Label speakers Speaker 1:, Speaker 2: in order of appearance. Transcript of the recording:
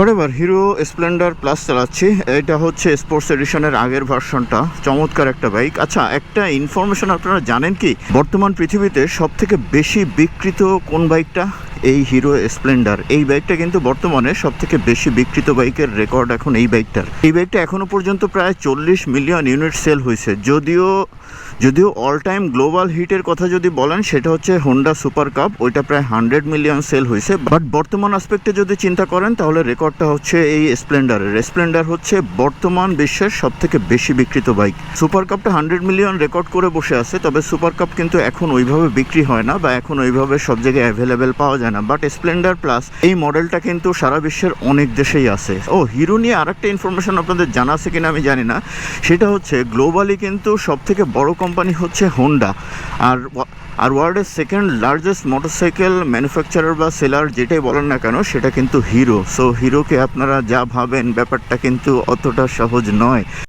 Speaker 1: Forever hero Splendor plus চালাচ্ছি। এটা হচ্ছে স্পোর্টস এডিশনের আগের ভার্সনটা। চমৎকার একটা বাইক। আচ্ছা, একটা ইনফরমেশন আপনারা জানেন কি, বর্তমান পৃথিবীতে সব থেকে বেশি বিক্রিত কোন বাইকটা? এই হিরো স্প্লেন্ডার। এই বাইকটা কিন্তু বর্তমানে সব থেকে বেশি বিক্রিত বাইকের রেকর্ড এখন এই বাইকটার। এই বাইকটা এখনো পর্যন্ত প্রায় 40 মিলিয়ন ইউনিট সেল হয়েছে। যদিও অল টাইম গ্লোবাল হিটের কথা যদি বলেন, সেটা হচ্ছে হোন্ডা সুপার কাপ, ওইটা প্রায় 100 মিলিয়ন সেল হয়েছে। বাট বর্তমান আসপেক্টে যদি চিন্তা করেন, তাহলে রেকর্ডটা হচ্ছে এই স্প্লেন্ডারের। স্প্লেন্ডার হচ্ছে বর্তমান বিশ্বের সব থেকে বেশি বিক্রিত বাইক। সুপার কাপটা 100 মিলিয়ন রেকর্ড করে বসে আছে, তবে সুপার কাপ কিন্তু এখন ওইভাবে বিক্রি হয় না, বা এখন ওইভাবে সব জায়গায় অ্যাভেলেবেল পাওয়া যায় না। বাট স্প্লেন্ডার প্লাস এই মডেলটা কিন্তু সারা বিশ্বের অনেক দেশেই আছে। হিরো নিয়ে আরেকটা ইনফরমেশন আপনাদের জানা আছে কিনা আমি জানি না, সেটা হচ্ছে গ্লোবালি কিন্তু সব থেকে বড় কোম্পানি হচ্ছে হোন্ডা, আর ওয়ার্ল্ডের সেকেন্ড লার্জেস্ট মোটরসাইকেল ম্যানুফ্যাকচারার বা সেলার যেটাই বলেন না কেন, সেটা কিন্তু হিরো। সো হিরোকে আপনারা যা ভাবেন, ব্যাপারটা কিন্তু অতটা সহজ নয়।